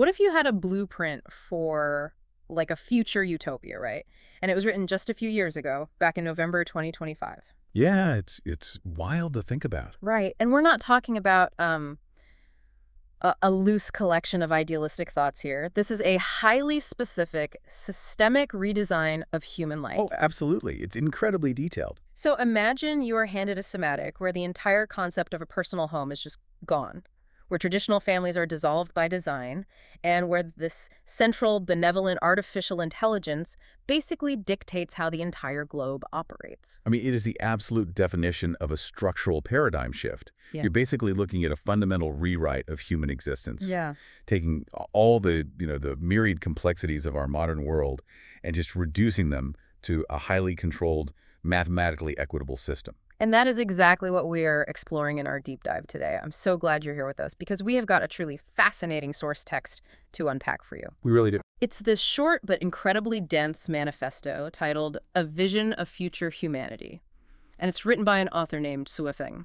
What if you had a blueprint for like a future utopia, right? And it was written just a few years ago, back in November 2025. Yeah, it's wild to think about. Right. And we're not talking about a loose collection of idealistic thoughts here. This is a highly specific, systemic redesign of human life. Oh, absolutely. It's incredibly detailed. So imagine you are handed a schematic where the entire concept of a personal home is just gone, where traditional families are dissolved by design, and where this central, benevolent, artificial intelligence basically dictates how the entire globe operates. I mean, it is the absolute definition of a structural paradigm shift. Yeah. You're basically looking at a fundamental rewrite of human existence. Yeah. Taking all the myriad complexities of our modern world and just reducing them to a highly controlled, mathematically equitable system. And that is exactly what we are exploring in our deep dive today. I'm so glad you're here with us because we have got a truly fascinating source text to unpack for you. We really do. It's this short but incredibly dense manifesto titled A Vision of Future Humanity. And it's written by an author named Suifeng.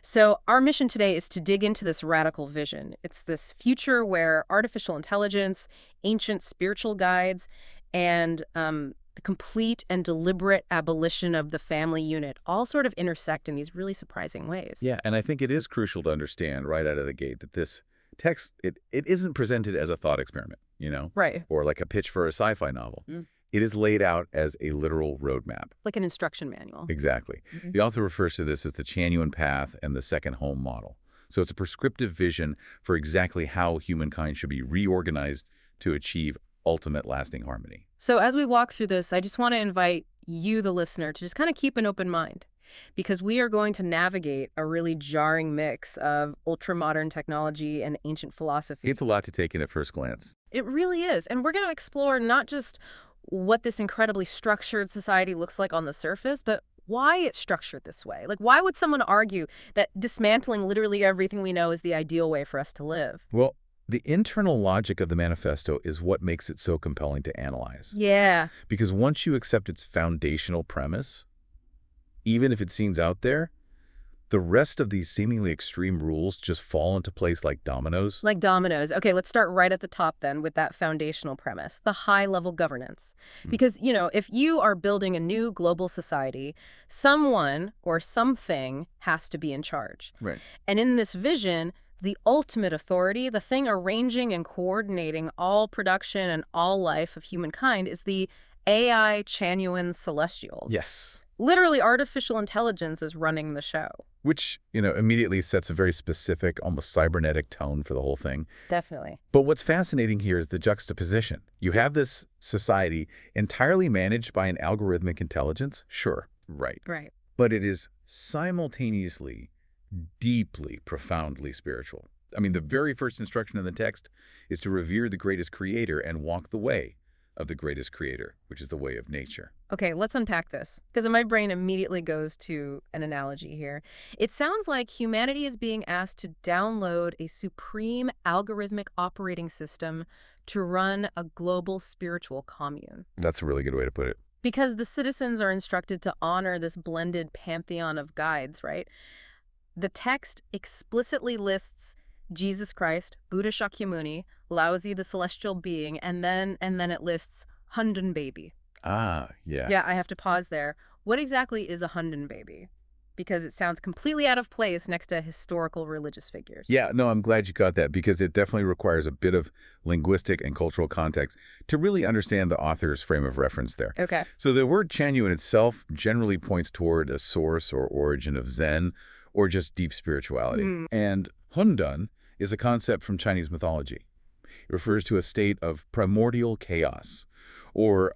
So our mission today is to dig into this radical vision. It's this future where artificial intelligence, ancient spiritual guides, and the complete and deliberate abolition of the family unit all sort of intersect in these really surprising ways. Yeah, and I think it is crucial to understand right out of the gate that this text, it isn't presented as a thought experiment, Right. or like a pitch for a sci-fi novel. It is laid out as a literal roadmap. Like an instruction manual. Exactly. The author refers to this as the Chanyuan path and the second home model. So it's a prescriptive vision for exactly how humankind should be reorganized to achieve ultimate lasting harmony. So as we walk through this, I just want to invite you, the listener, to just kind of keep an open mind, because we are going to navigate a really jarring mix of ultra-modern technology and ancient philosophy. It's a lot to take in at first glance. It really is. And we're going to explore not just what this incredibly structured society looks like on the surface, but why it's structured this way. Like, why would someone argue that dismantling literally everything we know is the ideal way for us to live? Well, the internal logic of the manifesto is what makes it so compelling to analyze. Yeah. Because once you accept its foundational premise, even if it seems out there, the rest of these seemingly extreme rules just fall into place like dominoes. Like dominoes. Okay, let's start right at the top then with that foundational premise, the high-level governance. Because, if you are building a new global society, someone or something has to be in charge. Right. And in this vision, the ultimate authority, the thing arranging and coordinating all production and all life of humankind, is the AI Chanyuan Celestials. Yes. Literally, artificial intelligence is running the show. Which, immediately sets a very specific, almost cybernetic tone for the whole thing. Definitely. But what's fascinating here is the juxtaposition. You have this society entirely managed by an algorithmic intelligence. Sure, right. Right. But it is simultaneously deeply, profoundly spiritual. I mean, the very first instruction in the text is to revere the greatest creator and walk the way of the greatest creator, which is the way of nature. Okay, let's unpack this, because my brain immediately goes to an analogy here. It sounds like humanity is being asked to download a supreme algorithmic operating system to run a global spiritual commune. That's a really good way to put it. Because the citizens are instructed to honor this blended pantheon of guides, right? The text explicitly lists Jesus Christ, Buddha Shakyamuni, Laozi the celestial being, and then it lists Hundan baby. Ah, yes. Yeah, I have to pause there. What exactly is a Hundan baby? Because it sounds completely out of place next to historical religious figures. Yeah, no, I'm glad you got that, because it definitely requires a bit of linguistic and cultural context to really understand the author's frame of reference there. Okay. So the word Chanyuan itself generally points toward a source or origin of Zen or just deep spirituality. And Hundan is a concept from Chinese mythology. It refers to a state of primordial chaos. Or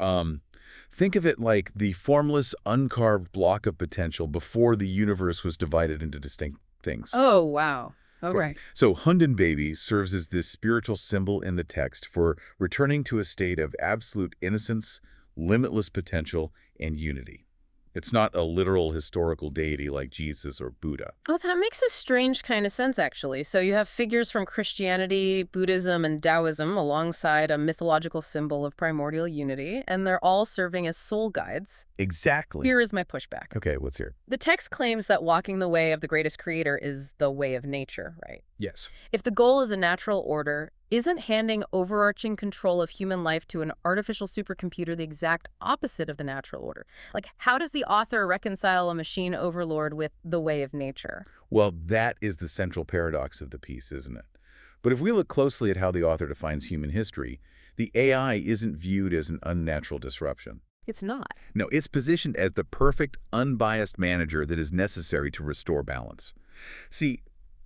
think of it like the formless, uncarved block of potential before the universe was divided into distinct things. Oh, wow. Okay. Right. So Hundan baby serves as this spiritual symbol in the text for returning to a state of absolute innocence, limitless potential, and unity. It's not a literal historical deity like Jesus or Buddha. Oh, that makes a strange kind of sense, actually. So you have figures from Christianity, Buddhism, and Taoism alongside a mythological symbol of primordial unity, and they're all serving as soul guides. Exactly. Here is my pushback. Okay, what's here? The text claims that walking the way of the greatest creator is the way of nature, right? Yes. If the goal is a natural order, isn't handing overarching control of human life to an artificial supercomputer the exact opposite of the natural order? Like, how does the author reconcile a machine overlord with the way of nature? Well, that is the central paradox of the piece, isn't it? But if we look closely at how the author defines human history, the AI isn't viewed as an unnatural disruption. It's not. No, it's positioned as the perfect, unbiased manager that is necessary to restore balance. See,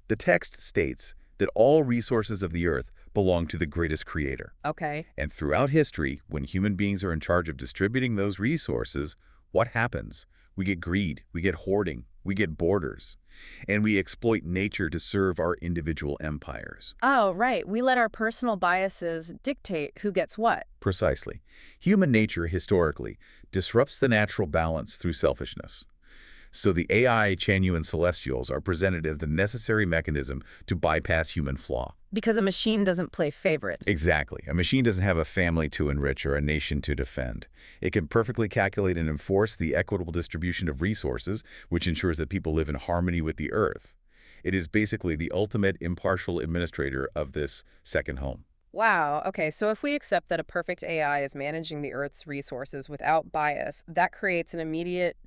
the text states that all resources of the earth belong to the greatest creator. Okay. And throughout history, when human beings are in charge of distributing those resources, what happens? We get greed, we get hoarding, we get borders, and we exploit nature to serve our individual empires. Oh, right. We let our personal biases dictate who gets what. Precisely. Human nature, historically, disrupts the natural balance through selfishness. So the Lifechanyuan celestials are presented as the necessary mechanism to bypass human flaw. Because a machine doesn't play favorite. Exactly. A machine doesn't have a family to enrich or a nation to defend. It can perfectly calculate and enforce the equitable distribution of resources, which ensures that people live in harmony with the earth. It is basically the ultimate impartial administrator of this second home. Wow. Okay, so if we accept that a perfect AI is managing the Earth's resources without bias, that creates an immediate,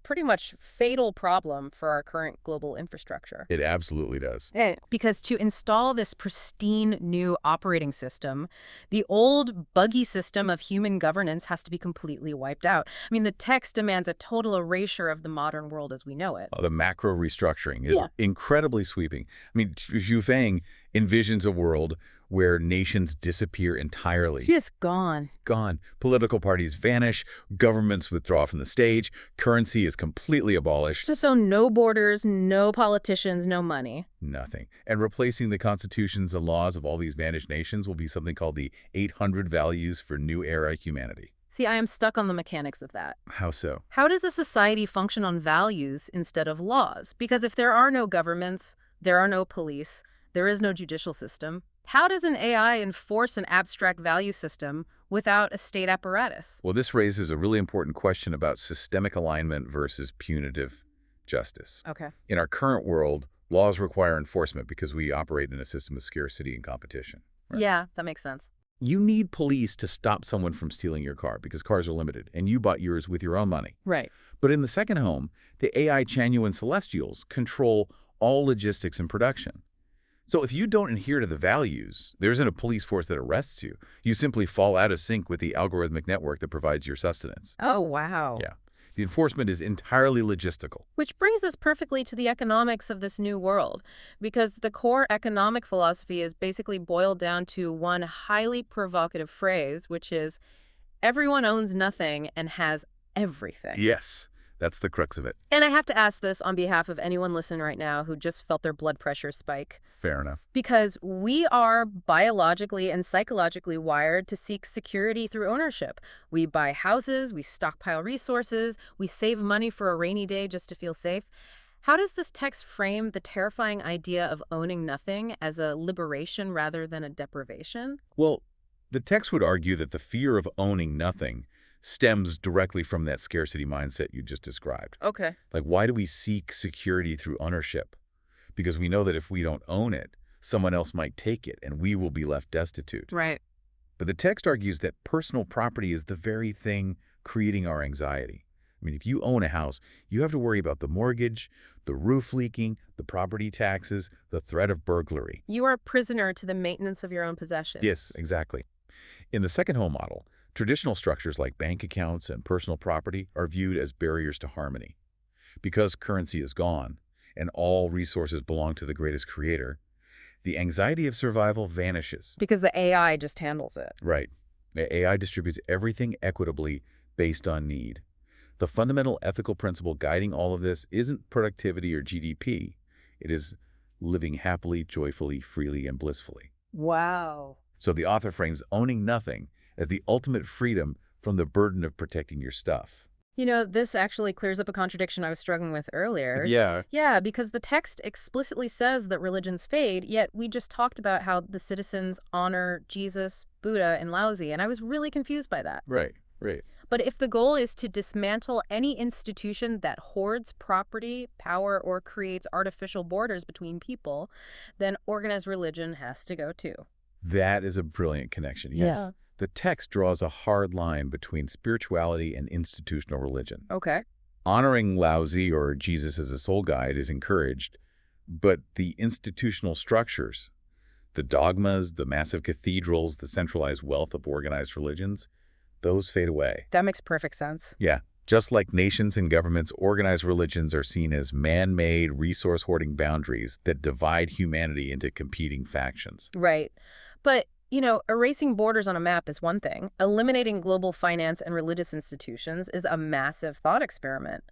pretty much fatal problem for our current global infrastructure. It absolutely does. Because to install this pristine new operating system, the old buggy system of human governance has to be completely wiped out. I mean, the text demands a total erasure of the modern world as we know it. The macro restructuring is incredibly sweeping. I mean, Xu Feng envisions a world where nations disappear entirely. It's just gone. Gone. Political parties vanish, governments withdraw from the stage, currency is completely abolished. So no borders, no politicians, no money. Nothing. And replacing the constitutions and laws of all these vanished nations will be something called the 800 values for new era humanity. See, I am stuck on the mechanics of that. How so? How does a society function on values instead of laws? Because if there are no governments, there are no police, there is no judicial system. How does an AI enforce an abstract value system without a state apparatus? Well, this raises a really important question about systemic alignment versus punitive justice. Okay. In our current world, laws require enforcement because we operate in a system of scarcity and competition. Right? Yeah, that makes sense. You need police to stop someone from stealing your car because cars are limited, and you bought yours with your own money. Right. But in the second home, the Lifechanyuan celestials control all logistics and production. So if you don't adhere to the values, there isn't a police force that arrests you. You simply fall out of sync with the algorithmic network that provides your sustenance. Oh, wow. Yeah. The enforcement is entirely logistical. Which brings us perfectly to the economics of this new world, because the core economic philosophy is basically boiled down to one highly provocative phrase, which is, everyone owns nothing and has everything. Yes. That's the crux of it. And I have to ask this on behalf of anyone listening right now who just felt their blood pressure spike. Fair enough. Because we are biologically and psychologically wired to seek security through ownership. We buy houses, we stockpile resources, we save money for a rainy day just to feel safe. How does this text frame the terrifying idea of owning nothing as a liberation rather than a deprivation? Well, the text would argue that the fear of owning nothing stems directly from that scarcity mindset you just described. Okay. Like, why do we seek security through ownership? Because we know that if we don't own it, someone else might take it and we will be left destitute. Right. But the text argues that personal property is the very thing creating our anxiety. I mean, if you own a house, you have to worry about the mortgage, the roof leaking, the property taxes, the threat of burglary. You are a prisoner to the maintenance of your own possessions. Yes, exactly. In the second home model, traditional structures like bank accounts and personal property are viewed as barriers to harmony. Because currency is gone and all resources belong to the greatest creator, the anxiety of survival vanishes. Because the AI just handles it. Right. The AI distributes everything equitably based on need. The fundamental ethical principle guiding all of this isn't productivity or GDP. It is living happily, joyfully, freely, and blissfully. Wow. So the author frames owning nothing as the ultimate freedom from the burden of protecting your stuff. You know, this actually clears up a contradiction I was struggling with earlier. Yeah. Yeah, because the text explicitly says that religions fade, yet we just talked about how the citizens honor Jesus, Buddha, and Laozi, and I was really confused by that. Right, right. But if the goal is to dismantle any institution that hoards property, power, or creates artificial borders between people, then organized religion has to go too. That is a brilliant connection, Yeah. yes. The text draws a hard line between spirituality and institutional religion. Okay. Honoring Laozi or Jesus as a soul guide is encouraged, but the institutional structures, the dogmas, the massive cathedrals, the centralized wealth of organized religions, those fade away. That makes perfect sense. Yeah, just like nations and governments, organized religions are seen as man-made, resource-hoarding boundaries that divide humanity into competing factions. Right. But, erasing borders on a map is one thing. Eliminating global finance and religious institutions is a massive thought experiment.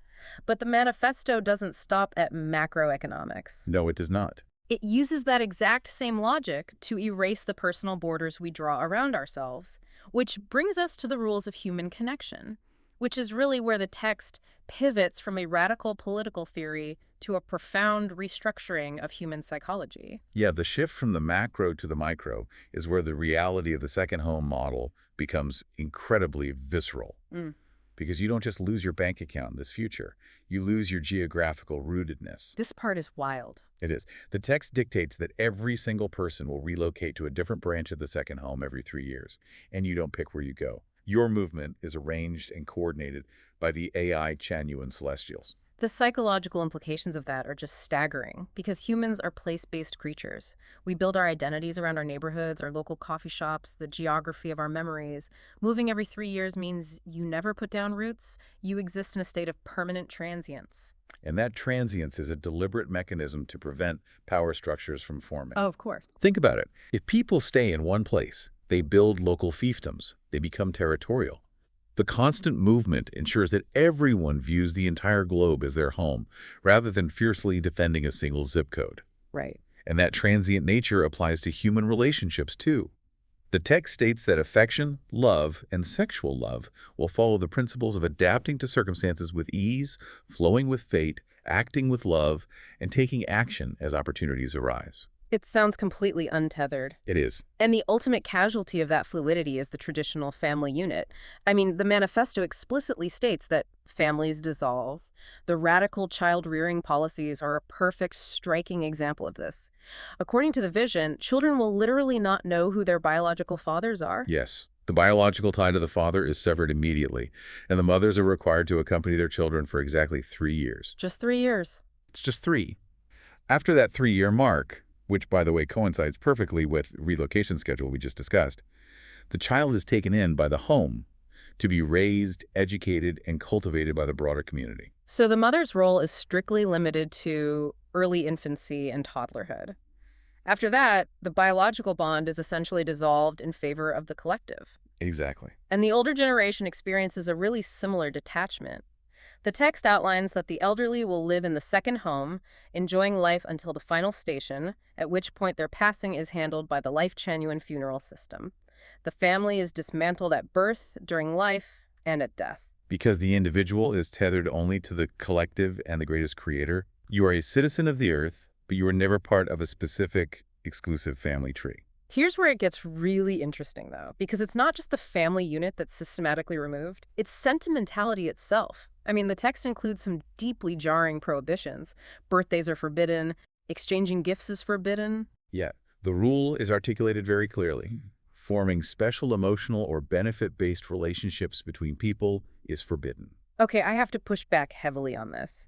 But the manifesto doesn't stop at macroeconomics. No, it does not. It uses that exact same logic to erase the personal borders we draw around ourselves, which brings us to the rules of human connection, which is really where the text pivots from a radical political theory to a profound restructuring of human psychology. Yeah, the shift from the macro to the micro is where the reality of the second home model becomes incredibly visceral. Mm. Because you don't just lose your bank account in this future, you lose your geographical rootedness. This part is wild. It is. The text dictates that every single person will relocate to a different branch of the second home every 3 years, and you don't pick where you go. Your movement is arranged and coordinated by the Lifechanyuan celestials. The psychological implications of that are just staggering because humans are place-based creatures. We build our identities around our neighborhoods, our local coffee shops, the geography of our memories. Moving every 3 years means you never put down roots. You exist in a state of permanent transience. And that transience is a deliberate mechanism to prevent power structures from forming. Oh, of course. Think about it. If people stay in one place, they build local fiefdoms. They become territorial. The constant movement ensures that everyone views the entire globe as their home, rather than fiercely defending a single zip code. Right. And that transient nature applies to human relationships, too. The text states that affection, love, and sexual love will follow the principles of adapting to circumstances with ease, flowing with fate, acting with love, and taking action as opportunities arise. It sounds completely untethered. It is. And the ultimate casualty of that fluidity is the traditional family unit. I mean, the manifesto explicitly states that families dissolve. The radical child-rearing policies are a perfect, striking example of this. According to the vision, children will literally not know who their biological fathers are. Yes. The biological tie to the father is severed immediately, and the mothers are required to accompany their children for exactly 3 years. Just 3 years. It's just 3. After that 3-year mark, which, by the way, coincides perfectly with the relocation schedule we just discussed, the child is taken in by the home to be raised, educated, and cultivated by the broader community. So the mother's role is strictly limited to early infancy and toddlerhood. After that, the biological bond is essentially dissolved in favor of the collective. Exactly. And the older generation experiences a really similar detachment. The text outlines that the elderly will live in the second home, enjoying life until the final station, at which point their passing is handled by the Lifechanyuan funeral system. The family is dismantled at birth, during life, and at death. Because the individual is tethered only to the collective and the greatest creator, you are a citizen of the earth, but you are never part of a specific, exclusive family tree. Here's where it gets really interesting, though, because it's not just the family unit that's systematically removed, it's sentimentality itself. I mean, the text includes some deeply jarring prohibitions. Birthdays are forbidden, exchanging gifts is forbidden. Yeah, the rule is articulated very clearly. Forming special emotional or benefit-based relationships between people is forbidden. Okay, I have to push back heavily on this,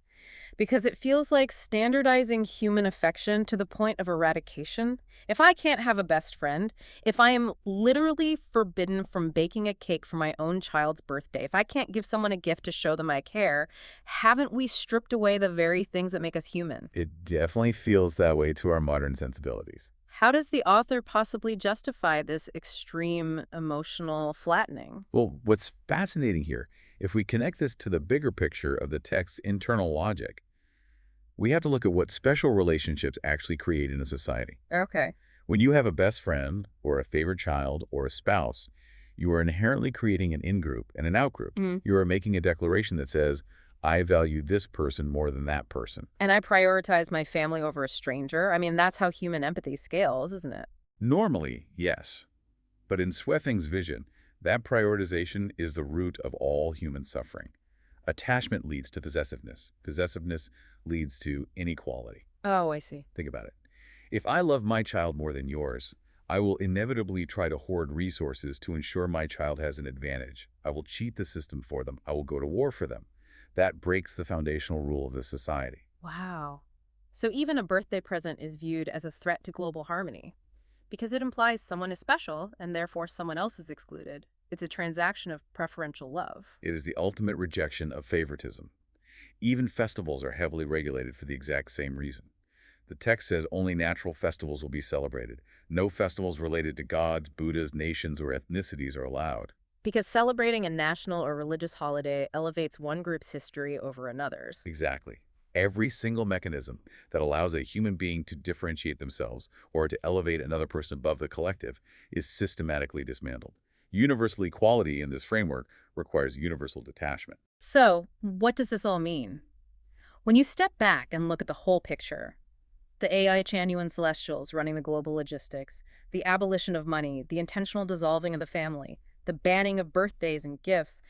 because it feels like standardizing human affection to the point of eradication. If I can't have a best friend, if I am literally forbidden from baking a cake for my own child's birthday, if I can't give someone a gift to show them I care, haven't we stripped away the very things that make us human? It definitely feels that way to our modern sensibilities. How does the author possibly justify this extreme emotional flattening? Well, what's fascinating here, if we connect this to the bigger picture of the text's internal logic, we have to look at what special relationships actually create in a society. Okay. When you have a best friend, or a favorite child, or a spouse, you are inherently creating an in-group and an out-group. You are making a declaration that says, I value this person more than that person. And I prioritize my family over a stranger. I mean, that's how human empathy scales, isn't it? Normally, yes. But in Swething's vision, That prioritization is the root of all human suffering. Attachment leads to possessiveness. Possessiveness leads to inequality. Oh, I see. Think about it. If I love my child more than yours, I will inevitably try to hoard resources to ensure my child has an advantage. I will cheat the system for them. I will go to war for them. That breaks the foundational rule of the society. Wow. So even a birthday present is viewed as a threat to global harmony because it implies someone is special and therefore someone else is excluded. It's a transaction of preferential love. It is the ultimate rejection of favoritism. Even festivals are heavily regulated for the exact same reason. The text says only natural festivals will be celebrated. No festivals related to gods, Buddhas, nations, or ethnicities are allowed. Because celebrating a national or religious holiday elevates one group's history over another's. Exactly. Every single mechanism that allows a human being to differentiate themselves or to elevate another person above the collective is systematically dismantled. Universal equality in this framework requires universal detachment. So, what does this all mean? When you step back and look at the whole picture, the Lifechanyuan celestials running the global logistics, the abolition of money, the intentional dissolving of the family, the banning of birthdays and gifts,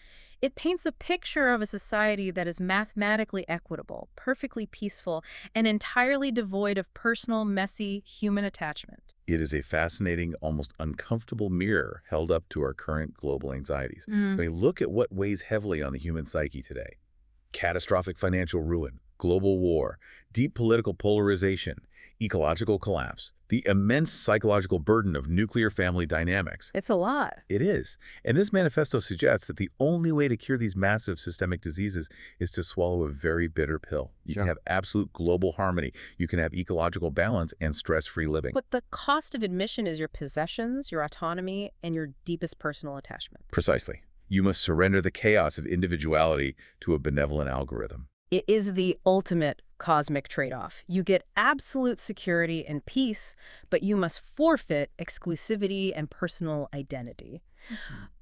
it paints a picture of a society that is mathematically equitable, perfectly peaceful, and entirely devoid of personal, messy, human attachment. It is a fascinating, almost uncomfortable mirror held up to our current global anxieties. I mean, look at what weighs heavily on the human psyche today. Catastrophic financial ruin, global war, deep political polarization, ecological collapse, the immense psychological burden of nuclear family dynamics. It's a lot. It is. And this manifesto suggests that the only way to cure these massive systemic diseases is to swallow a very bitter pill. You can have absolute global harmony. You can have ecological balance and stress-free living. But the cost of admission is your possessions, your autonomy, and your deepest personal attachment. Precisely. You must surrender the chaos of individuality to a benevolent algorithm. It is the ultimate cosmic trade-off. You get absolute security and peace, but you must forfeit exclusivity and personal identity.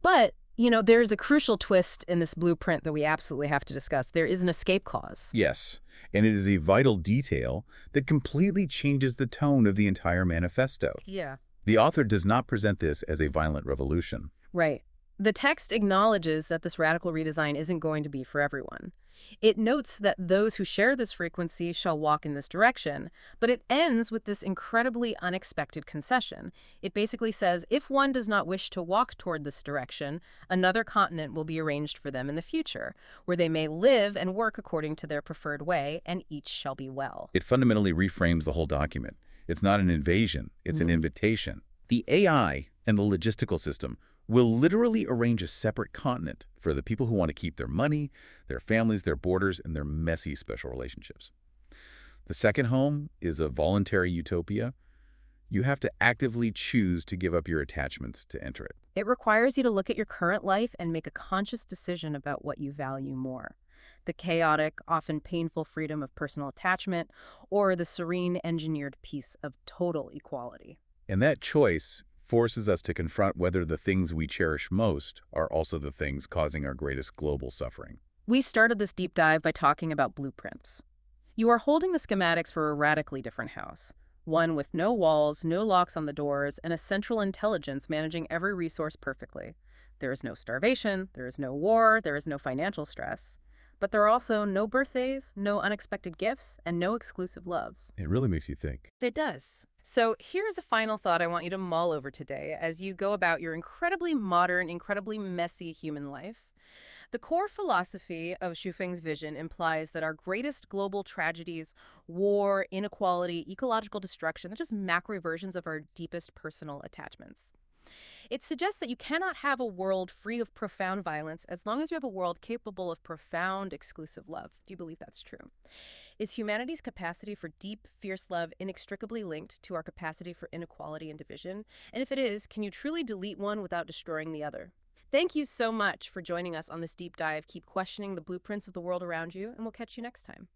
But, there's a crucial twist in this blueprint that we absolutely have to discuss. There is an escape clause. Yes, and it is a vital detail that completely changes the tone of the entire manifesto. Yeah. The author does not present this as a violent revolution. Right. The text acknowledges that this radical redesign isn't going to be for everyone. It notes that those who share this frequency shall walk in this direction, but it ends with this incredibly unexpected concession. It basically says if one does not wish to walk toward this direction, another continent will be arranged for them in the future, where they may live and work according to their preferred way, and each shall be well. It fundamentally reframes the whole document. It's not an invasion, it's an invitation. The AI and the logistical system will literally arrange a separate continent for the people who want to keep their money, their families, their borders, and their messy special relationships. The second home is a voluntary utopia. You have to actively choose to give up your attachments to enter it. It requires you to look at your current life and make a conscious decision about what you value more: the chaotic, often painful freedom of personal attachment, or the serene, engineered peace of total equality. And that choice forces us to confront whether the things we cherish most are also the things causing our greatest global suffering. We started this deep dive by talking about blueprints. You are holding the schematics for a radically different house, one with no walls, no locks on the doors, and a central intelligence managing every resource perfectly. There is no starvation, there is no war, there is no financial stress. But there are also no birthdays, no unexpected gifts, and no exclusive loves. It really makes you think. It does. So here's a final thought I want you to mull over today as you go about your incredibly modern, incredibly messy human life. The core philosophy of Xu vision implies that our greatest global tragedies, war, inequality, ecological destruction, they're just macro versions of our deepest personal attachments. It suggests that you cannot have a world free of profound violence as long as you have a world capable of profound, exclusive love. Do you believe that's true? Is humanity's capacity for deep, fierce love inextricably linked to our capacity for inequality and division? And if it is, can you truly delete one without destroying the other? Thank you so much for joining us on this deep dive. Keep questioning the blueprints of the world around you, and we'll catch you next time.